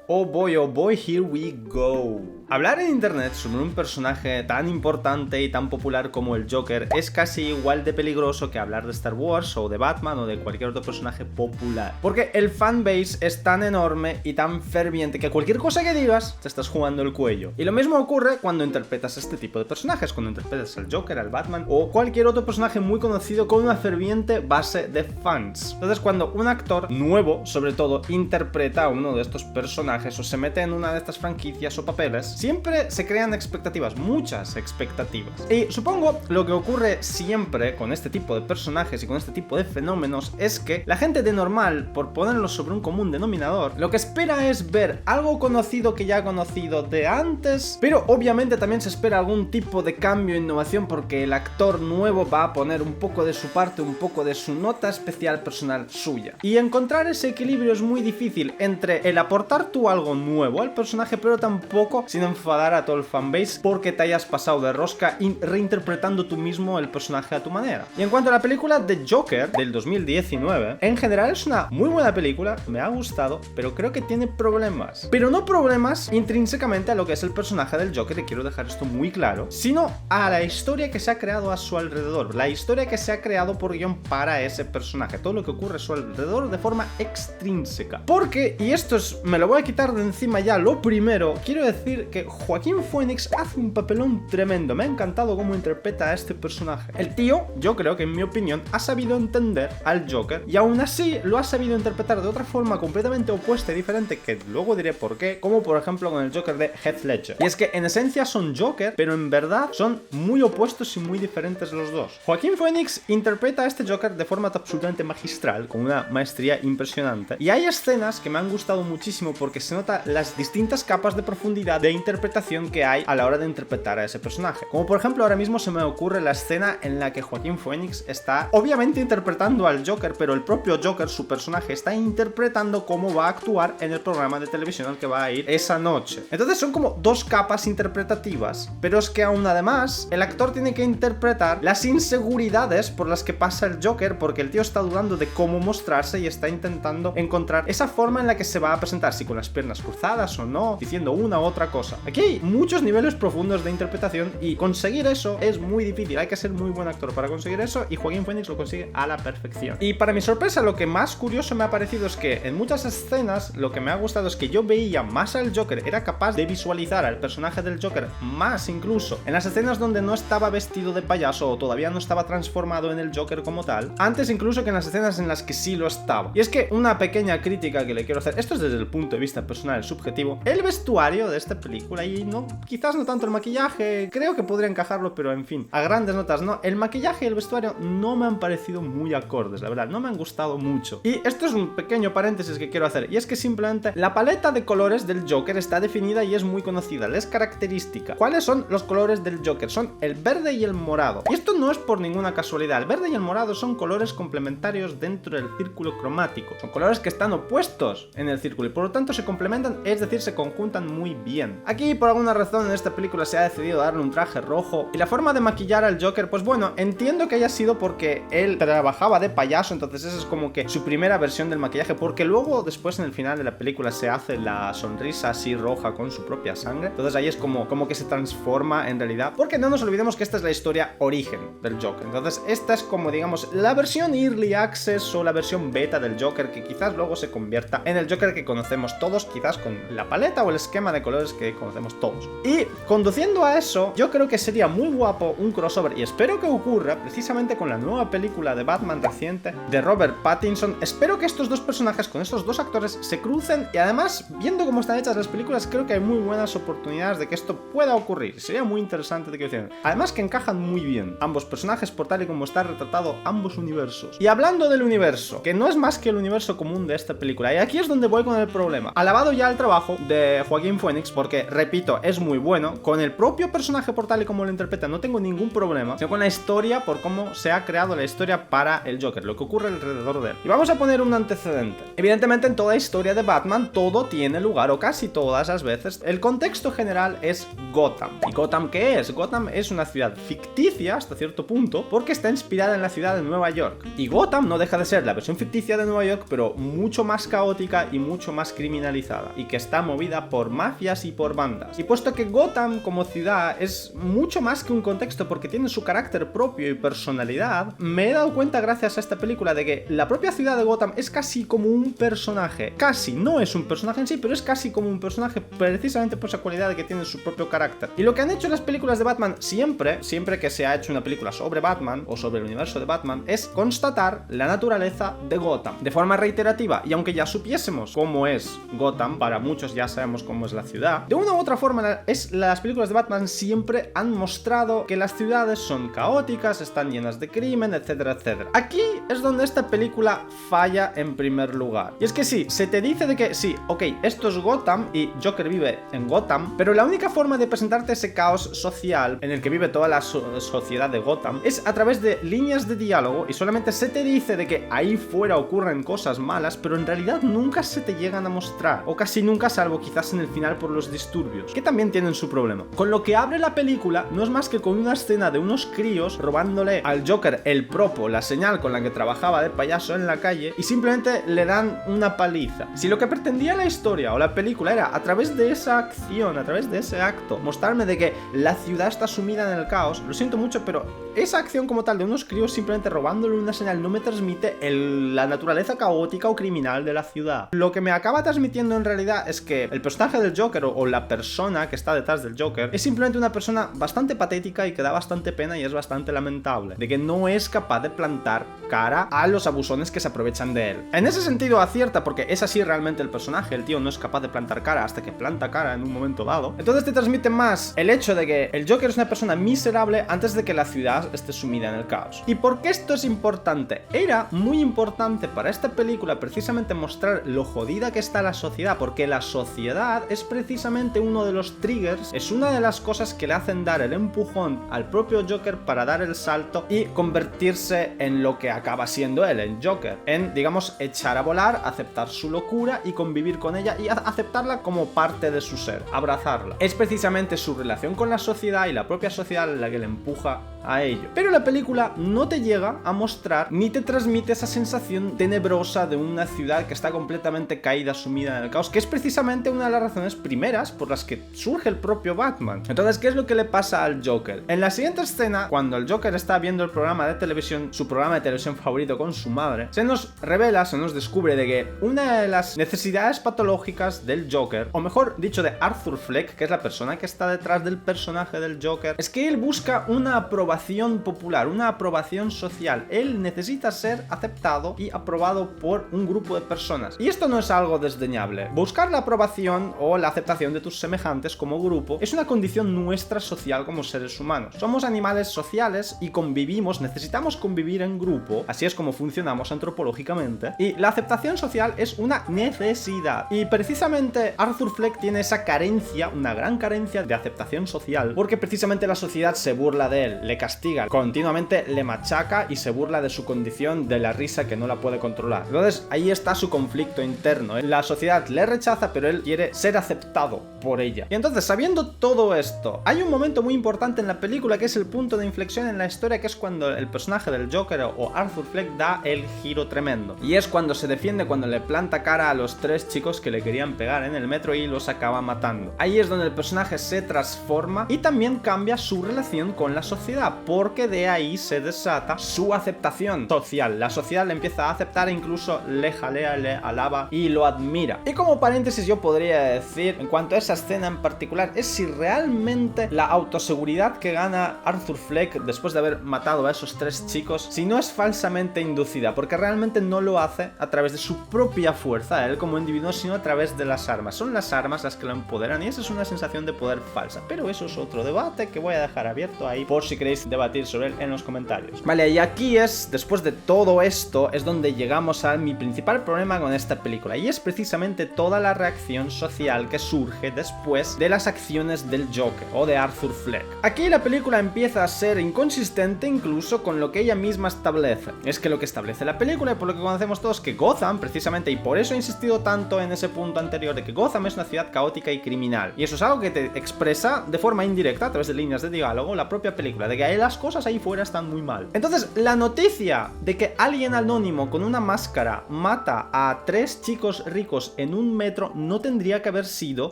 Oh boy, here we go. Hablar en internet sobre un personaje tan importante y tan popular como el Joker es casi igual de peligroso que hablar de Star Wars o de Batman o de cualquier otro personaje popular. Porque el fanbase es tan enorme y tan ferviente que cualquier cosa que digas te estás jugando el cuello. Y lo mismo ocurre cuando interpretas este tipo de personajes, cuando interpretas al Joker, al Batman o cualquier otro personaje muy conocido con una ferviente base de fans. Entonces cuando un actor nuevo, sobre todo, interpreta a uno de estos personajes o se mete en una de estas franquicias o papeles, siempre se crean expectativas, muchas expectativas. Y supongo lo que ocurre siempre con este tipo de personajes y con este tipo de fenómenos es que la gente de normal, por ponerlo sobre un común denominador, lo que espera es ver algo conocido que ya ha conocido de antes, pero obviamente también se espera algún tipo de cambio e innovación porque el actor nuevo va a poner un poco de su parte, un poco de su nota especial personal suya. Y encontrar ese equilibrio es muy difícil entre el aportar tú algo nuevo al personaje, pero tampoco sin enfadar a todo el fanbase porque te hayas pasado de rosca y reinterpretando tú mismo el personaje a tu manera. Y en cuanto a la película The Joker del 2019, en general es una muy buena película, me ha gustado, pero creo que tiene problemas. Pero no problemas intrínsecamente a lo que es el personaje del Joker, y quiero dejar esto muy claro, sino a la historia que se ha creado a su alrededor, la historia que se ha creado por guión para ese personaje, todo lo que ocurre a su alrededor de forma extrínseca. Porque, y esto es, me lo voy a quitar de encima ya, lo primero, quiero decir que Joaquín Phoenix hace un papelón tremendo, me ha encantado cómo interpreta a este personaje. El tío, yo creo que en mi opinión, ha sabido entender al Joker y aún así lo ha sabido interpretar de otra forma completamente opuesta y diferente, que luego diré por qué, como por ejemplo con el Joker de Heath Ledger. Y es que en esencia son Joker, pero en verdad son muy opuestos y muy diferentes los dos. Joaquín Phoenix interpreta a este Joker de forma absolutamente magistral, con una maestría impresionante, y hay escenas que me han gustado muchísimo porque se nota las distintas capas de profundidad de interpretación que hay a la hora de interpretar a ese personaje. Como por ejemplo ahora mismo se me ocurre la escena en la que Joaquín Phoenix está obviamente interpretando al Joker, pero el propio Joker, su personaje, está interpretando cómo va a actuar en el programa de televisión al que va a ir esa noche. Entonces son como dos capas interpretativas, pero es que aún además el actor tiene que interpretar las inseguridades por las que pasa el Joker, porque el tío está dudando de cómo mostrarse y está intentando encontrar esa forma en la que se va a presentar, si con las piernas cruzadas o no, diciendo una u otra cosa. Aquí hay muchos niveles profundos de interpretación y conseguir eso es muy difícil, hay que ser muy buen actor para conseguir eso, y Joaquín Phoenix lo consigue a la perfección. Y para mi sorpresa, lo que más curioso me ha parecido es que en muchas escenas lo que me ha gustado es que yo veía más al Joker, era capaz de visualizar al personaje del Joker más incluso en las escenas donde no estaba vestido de payaso o todavía no estaba transformado en el Joker como tal, antes incluso que en las escenas en las que sí lo estaba. Y es que una pequeña crítica que le quiero hacer, esto es desde el punto de vista personal, subjetivo, el vestuario de esta película, y no, quizás no tanto el maquillaje, creo que podría encajarlo, pero en fin, a grandes notas no, el maquillaje y el vestuario no me han parecido muy acordes, la verdad, no me han gustado mucho. Y esto es un pequeño paréntesis que quiero hacer, y es que simplemente la paleta de colores del Joker está definida y es muy conocida, es característica. ¿Cuáles son los colores del Joker? Son el verde y el morado. Y esto no es por ninguna casualidad, el verde y el morado son colores complementarios dentro del círculo cromático, son colores que están opuestos en el círculo y por lo tanto se complementan, es decir, se conjuntan muy bien. Aquí por alguna razón en esta película se ha decidido darle un traje rojo y la forma de maquillar al Joker, pues bueno, entiendo que haya sido porque él trabajaba de payaso, entonces esa es como que su primera versión del maquillaje, porque luego después en el final de la película se hace la sonrisa así roja con su propia sangre, entonces ahí es como que se transforma en realidad, porque no nos olvidemos que esta es la historia origen del Joker, entonces esta es como digamos la versión Early Access o la versión beta del Joker que quizás luego se convierta en el Joker que conocemos todos, quizás con la paleta o el esquema de colores que conocemos todos. Y conduciendo a eso, yo creo que sería muy guapo un crossover, y espero que ocurra precisamente con la nueva película de Batman reciente de Robert Pattinson. Espero que estos dos personajes con estos dos actores se crucen, y además, viendo cómo están hechas las películas, creo que hay muy buenas oportunidades de que esto pueda ocurrir. Sería muy interesante de que lo hicieran. Además que encajan muy bien ambos personajes por tal y como está retratado ambos universos. Y hablando del universo, que no es más que el universo común de esta película, y aquí es donde voy con el problema. Alabado ya el trabajo de Joaquín Phoenix, porque, repito, es muy bueno. Con el propio personaje por tal y como lo interpreta no tengo ningún problema, sino con la historia, por cómo se ha creado la historia para el Joker, lo que ocurre alrededor de él. Y vamos a poner un antecedente. Evidentemente en toda historia de Batman todo tiene lugar, o casi todas las veces, el contexto general es Gotham. ¿Y Gotham qué es? Gotham es una ciudad ficticia hasta cierto punto, porque está inspirada en la ciudad de Nueva York. Y Gotham no deja de ser la versión ficticia de Nueva York, pero mucho más caótica y mucho más criminal criminalizada y que está movida por mafias y por bandas. Y puesto que Gotham como ciudad es mucho más que un contexto porque tiene su carácter propio y personalidad, me he dado cuenta gracias a esta película de que la propia ciudad de Gotham es casi como un personaje. Casi, no es un personaje en sí, pero es casi como un personaje precisamente por esa cualidad de que tiene su propio carácter. Y lo que han hecho las películas de Batman siempre que se ha hecho una película sobre Batman o sobre el universo de Batman, es constatar la naturaleza de Gotham de forma reiterativa. Y aunque ya supiésemos cómo es Gotham, para muchos ya sabemos cómo es la ciudad, de una u otra forma las películas de Batman siempre han mostrado que las ciudades son caóticas, están llenas de crimen, etcétera, etcétera. Aquí es donde esta película falla en primer lugar. Y es que sí, se te dice de que sí, ok, esto es Gotham y Joker vive en Gotham, pero la única forma de presentarte ese caos social en el que vive toda la sociedad de Gotham es a través de líneas de diálogo, y solamente se te dice de que ahí fuera ocurren cosas malas, pero en realidad nunca se te llegan a mostrar, o casi nunca, salvo quizás en el final por los disturbios, que también tienen su problema. Con lo que abre la película no es más que con una escena de unos críos robándole al Joker el propo, la señal con la que trabajaba de payaso en la calle, y simplemente le dan una paliza. Si lo que pretendía la historia o la película era a través de esa acción, a través de ese acto, mostrarme de que la ciudad está sumida en el caos, lo siento mucho, pero esa acción como tal de unos críos simplemente robándole una señal no me transmite la naturaleza caótica o criminal de la ciudad. Lo que me acaba transmitiendo en realidad es que el personaje del Joker o la persona que está detrás del Joker es simplemente una persona bastante patética y que da bastante pena y es bastante lamentable, de que no es capaz de plantar cara a los abusones que se aprovechan de él. En ese sentido acierta, porque es así realmente el personaje, el tío no es capaz de plantar cara hasta que planta cara en un momento dado. Entonces te transmite más el hecho de que el Joker es una persona miserable antes de que la ciudad esté sumida en el caos. ¿Y por qué esto es importante? Era muy importante para esta película precisamente mostrar lo jodida que está la sociedad, porque la sociedad es precisamente uno de los triggers, es una de las cosas que le hacen dar el empujón al propio Joker para dar el salto y convertirse en lo que acaba siendo él, en Joker, en, digamos, echar a volar, aceptar su locura y convivir con ella y aceptarla como parte de su ser, abrazarla. Es precisamente su relación con la sociedad y la propia sociedad la que le empuja a ello. Pero la película no te llega a mostrar ni te transmite esa sensación tenebrosa de una ciudad que está completamente caída, sumida en el caos, que es precisamente una de las razones primeras por las que surge el propio Batman. Entonces, ¿qué es lo que le pasa al Joker? En la siguiente escena, cuando el Joker está viendo el programa de televisión, su programa de televisión favorito con su madre, se nos revela, se nos descubre de que una de las necesidades patológicas del Joker, o mejor dicho de Arthur Fleck, que es la persona que está detrás del personaje del Joker, es que él busca una aprobación popular, una aprobación social. Él necesita ser aceptado y aprobado por un grupo de personas. Y esto no es algo desdeñable. Buscar la aprobación o la aceptación de tus semejantes como grupo es una condición nuestra social como seres humanos. Somos animales sociales y convivimos, necesitamos convivir en grupo, así es como funcionamos antropológicamente, y la aceptación social es una necesidad. Y precisamente Arthur Fleck tiene esa carencia, una gran carencia de aceptación social, porque precisamente la sociedad se burla de él, le castiga, continuamente le machaca y se burla de su condición de la risa que no la puede controlar. Entonces ahí está su conflicto interno. La sociedad le rechaza, pero él quiere ser aceptado por ella. Y entonces, sabiendo todo esto, hay un momento muy importante en la película que es el punto de inflexión en la historia, que es cuando el personaje del Joker o Arthur Fleck da el giro tremendo. Y es cuando se defiende, cuando le planta cara a los tres chicos que le querían pegar en el metro y los acaba matando. Ahí es donde el personaje se transforma y también cambia su relación con la sociedad, porque de ahí se desata su aceptación social. La sociedad le empieza a aceptar e incluso le jalea, le alaba y lo admira. Y como paréntesis yo podría decir, en cuanto a esa escena en particular, es si realmente la autoseguridad que gana Arthur Fleck después de haber matado a esos tres chicos, si no es falsamente inducida, porque realmente no lo hace a través de su propia fuerza, él como individuo, sino a través de las armas. Son las armas las que lo empoderan y esa es una sensación de poder falsa. Pero eso es otro debate que voy a dejar abierto ahí por si queréis debatir sobre él en los comentarios. Vale, y aquí es, después de todo esto, es donde llegamos a mi principal problema con esta película, y es precisamente toda la reacción social que surge después de las acciones del Joker o de Arthur Fleck. Aquí la película empieza a ser inconsistente incluso con lo que ella misma establece. Es que lo que establece la película, y por lo que conocemos todos, que Gotham, precisamente, y por eso he insistido tanto en ese punto anterior, de que Gotham es una ciudad caótica y criminal, y eso es algo que te expresa de forma indirecta a través de líneas de diálogo la propia película, de que las cosas ahí fuera están muy mal. Entonces, la noticia de que alguien anónimo con una máscara mata a tres chicos ricos en un metro no tendría que haber sido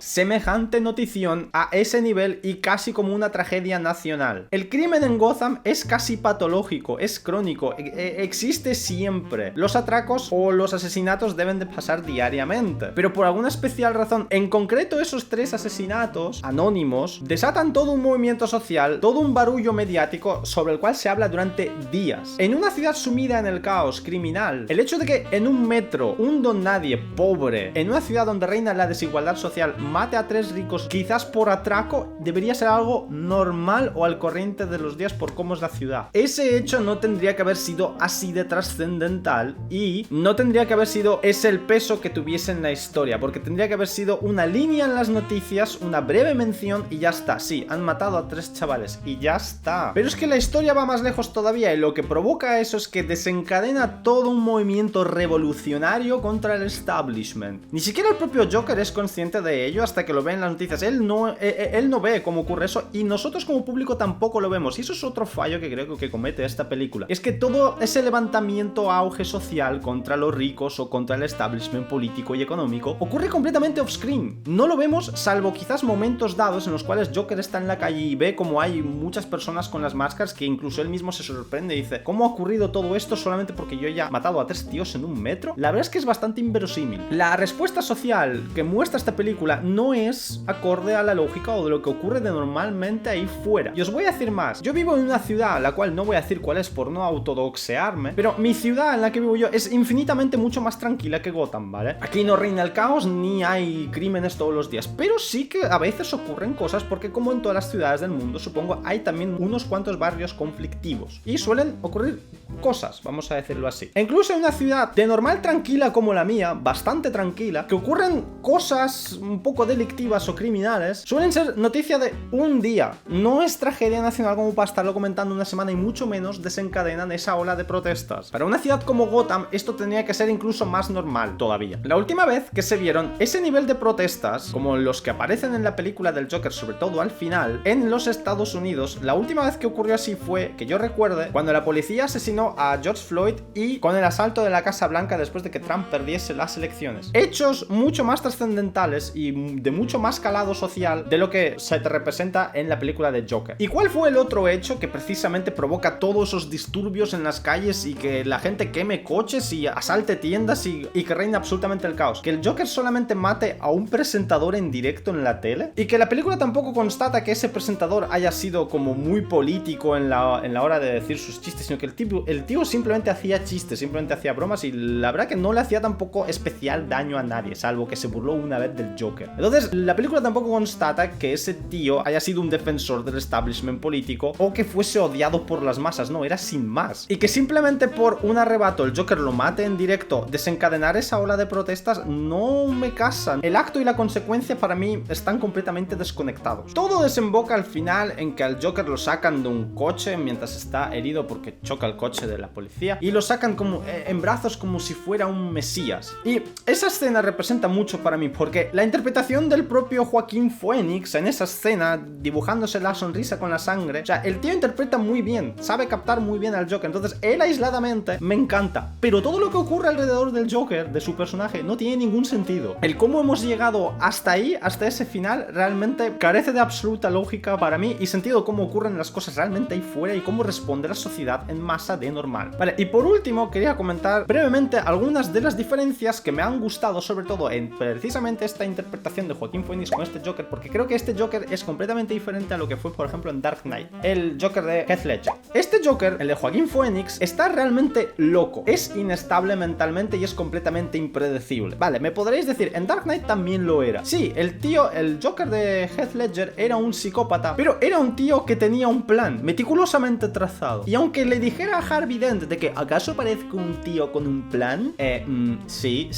semejante notición a ese nivel y casi como una tragedia nacional. El crimen en Gotham es casi patológico, es crónico, existe siempre. Los atracos o los asesinatos deben de pasar diariamente, pero por alguna especial razón, en concreto esos 3 asesinatos anónimos desatan todo un movimiento social, todo un barullo mediático sobre el cual se habla durante días. En una ciudad sumida en el caos criminal, el hecho de que en un metro un don nadie pobre, en una ciudad donde reina la desigualdad social, mate a 3 ricos quizás por atraco, debería ser algo normal o al corriente de los días por cómo es la ciudad. Ese hecho no tendría que haber sido así de trascendental y no tendría que haber sido ese el peso que tuviese en la historia, porque tendría que haber sido una línea en las noticias, una breve mención y ya está. Sí, han matado a 3 chavales y ya está. Pero es que la historia va más lejos todavía y lo que provoca eso es que desencadena todo un movimiento revolucionario contra el establishment. Ni siquiera el propio Joker es consciente de ello hasta que lo ve en las noticias. Él no ve cómo ocurre eso y nosotros como público tampoco lo vemos. Y eso es otro fallo que creo que comete esta película. Es que todo ese levantamiento auge social contra los ricos o contra el establishment político y económico ocurre completamente off-screen. No lo vemos salvo quizás momentos dados en los cuales Joker está en la calle y ve como hay muchas personas con las máscaras que incluso él mismo se sorprende y dice: ¿cómo ha ocurrido todo esto solamente porque yo ya he matado a 3 tíos en un metro? La verdad es que es bastante inverosímil. La respuesta social que muestra esta película no es acorde a la lógica o de lo que ocurre de normalmente ahí fuera. Y os voy a decir más. Yo vivo en una ciudad, la cual no voy a decir cuál es por no autodoxearme, pero mi ciudad en la que vivo yo es infinitamente mucho más tranquila que Gotham, ¿vale? Aquí no reina el caos ni hay crímenes todos los días, pero sí que a veces ocurren cosas porque como en todas las ciudades del mundo, supongo, hay también unos cuantos barrios conflictivos y suelen ocurrir cosas, vamos a decirlo así. E incluso en una ciudad de normal tranquila como la mía, bastante tranquila, que ocurren cosas un poco delictivas o criminales, suelen ser noticia de un día. No es tragedia nacional como para estarlo comentando una semana y mucho menos desencadenan esa ola de protestas. Para una ciudad como Gotham esto tendría que ser incluso más normal todavía. La última vez que se vieron ese nivel de protestas, como los que aparecen en la película del Joker, sobre todo al final, en los Estados Unidos, la última vez que ocurrió así fue, que yo recuerde, cuando la policía asesinó a George Floyd y con el asalto de la Casa Blanca después de que Trump perdiese las elecciones. Hechos mucho más trascendentales y de mucho más calado social de lo que se te representa en la película de Joker. ¿Y cuál fue el otro hecho que precisamente provoca todos esos disturbios en las calles y que la gente queme coches y asalte tiendas y que reina absolutamente el caos? Que el Joker solamente mate a un presentador en directo en la tele y que la película tampoco constata que ese presentador haya sido como muy político en la hora de decir sus chistes, sino que el tío simplemente hacía chistes, simplemente hacía bromas y la verdad que no le hacía tampoco especial daño a nadie, salvo que se burló una vez del Joker. Entonces, la película tampoco constata que ese tío haya sido un defensor del establishment político o que fuese odiado por las masas, no, era sin más. Y que simplemente por un arrebato el Joker lo mate en directo, desencadenar esa ola de protestas, no me casan. El acto y la consecuencia para mí están completamente desconectados. Todo desemboca al final en que al Joker lo sacan de un coche mientras está herido porque choca el coche de la policía y lo sacan como en brazos como si fuera un mesías. Y esa escena representa mucho para mí porque la interpretación del propio Joaquín Phoenix en esa escena, dibujándose la sonrisa con la sangre, o sea, el tío interpreta muy bien, sabe captar muy bien al Joker, entonces él aisladamente me encanta, pero todo lo que ocurre alrededor del Joker, de su personaje, no tiene ningún sentido. El cómo hemos llegado hasta ahí, hasta ese final, realmente carece de absoluta lógica para mí y sentido cómo ocurren las cosas realmente ahí fuera y cómo responde la sociedad en masa de normal. Vale, y por último quería comentar brevemente algunas de las diferencias que me han gustado, sobre todo en precisamente esta interpretación de Joaquín Phoenix con este Joker, porque creo que este Joker es completamente diferente a lo que fue, por ejemplo, en Dark Knight, el Joker de Heath Ledger. Este Joker, el de Joaquín Phoenix, está realmente loco, es inestable mentalmente y es completamente impredecible. Vale, me podréis decir, en Dark Knight también lo era. Sí, el Joker de Heath Ledger era un psicópata, pero era un tío que tenía un plan meticulosamente trazado. Y aunque le dijera a Harvey Dent de que ¿acaso parezco un tío con un plan? Sí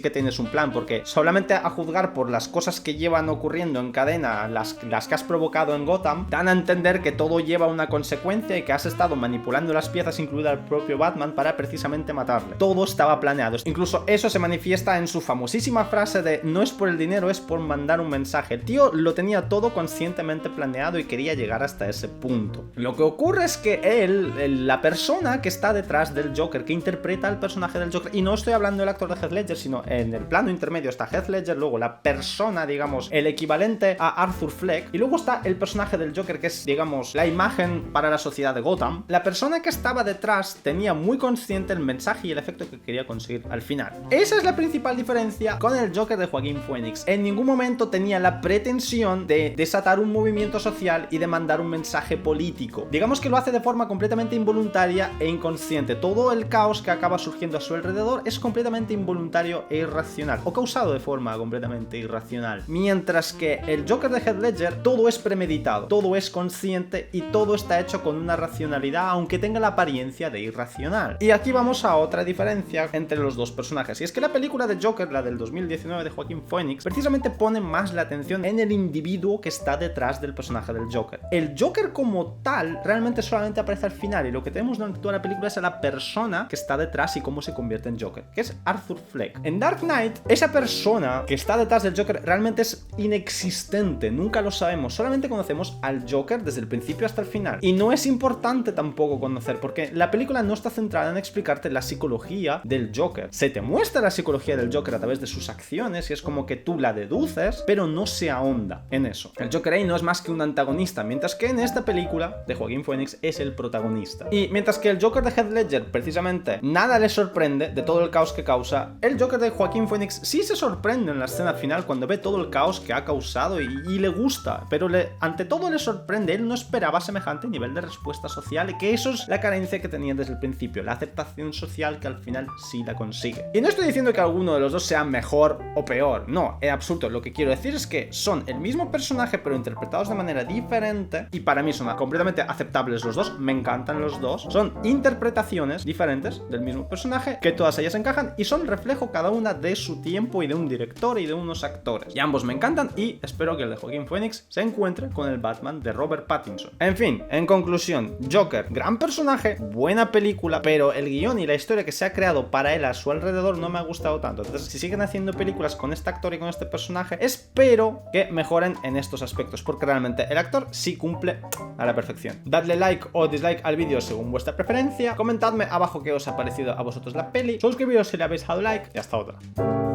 que tienes un plan, porque solamente a juzgar por las cosas que llevan ocurriendo en cadena, las que has provocado en Gotham, dan a entender que todo lleva una consecuencia y que has estado manipulando las piezas, incluida el propio Batman, para precisamente matarle. Todo estaba planeado. Incluso eso se manifiesta en su famosísima frase de no es por el dinero, es por mandar un mensaje. El tío lo tenía todo conscientemente planeado y quería llegar hasta ese punto. Lo que ocurre es que él, la persona que está detrás del Joker, que interpreta al personaje del Joker, y no estoy hablando del actor de Heath Ledger, sino en en el plano intermedio está Heath Ledger, luego la persona, digamos, el equivalente a Arthur Fleck, y luego está el personaje del Joker, que es, digamos, la imagen para la sociedad de Gotham. La persona que estaba detrás tenía muy consciente el mensaje y el efecto que quería conseguir al final. Esa es la principal diferencia con el Joker de Joaquín Phoenix. En ningún momento tenía la pretensión de desatar un movimiento social y de mandar un mensaje político. Digamos que lo hace de forma completamente involuntaria e inconsciente. Todo el caos que acaba surgiendo a su alrededor es completamente involuntario e irracional, o causado de forma completamente irracional. Mientras que el Joker de Heath Ledger, todo es premeditado, todo es consciente y todo está hecho con una racionalidad, aunque tenga la apariencia de irracional. Y aquí vamos a otra diferencia entre los dos personajes, y es que la película de Joker, la del 2019 de Joaquín Phoenix, precisamente pone más la atención en el individuo que está detrás del personaje del Joker. El Joker como tal realmente solamente aparece al final, y lo que tenemos durante toda la película es a la persona que está detrás y cómo se convierte en Joker, que es Arthur Fleck. En Dark Knight, esa persona que está detrás del Joker realmente es inexistente, nunca lo sabemos, solamente conocemos al Joker desde el principio hasta el final. Y no es importante tampoco conocer, porque la película no está centrada en explicarte la psicología del Joker. Se te muestra la psicología del Joker a través de sus acciones y es como que tú la deduces, pero no se ahonda en eso. El Joker ahí no es más que un antagonista, mientras que en esta película de Joaquín Phoenix es el protagonista. Y mientras que el Joker de Heath Ledger precisamente nada le sorprende de todo el caos que causa, el Joker de Joaquín Phoenix sí se sorprende en la escena final cuando ve todo el caos que ha causado y le gusta, pero ante todo le sorprende. Él no esperaba semejante nivel de respuesta social, y que eso es la carencia que tenía desde el principio, la aceptación social, que al final sí la consigue. Y no estoy diciendo que alguno de los dos sea mejor o peor, no, en absoluto. Lo que quiero decir es que son el mismo personaje pero interpretados de manera diferente, y para mí son completamente aceptables los dos, me encantan los dos. Son interpretaciones diferentes del mismo personaje, que todas ellas encajan y son reflejo cada una de su tiempo y de un director y de unos actores. Y ambos me encantan, y espero que el de Joaquín Phoenix se encuentre con el Batman de Robert Pattinson. En fin, en conclusión, Joker, gran personaje, buena película, pero el guión y la historia que se ha creado para él a su alrededor no me ha gustado tanto. Entonces, si siguen haciendo películas con este actor y con este personaje, espero que mejoren en estos aspectos, porque realmente el actor sí cumple a la perfección. Dadle like o dislike al vídeo según vuestra preferencia, comentadme abajo qué os ha parecido a vosotros la peli, suscribiros si le habéis dado like, y hasta otra.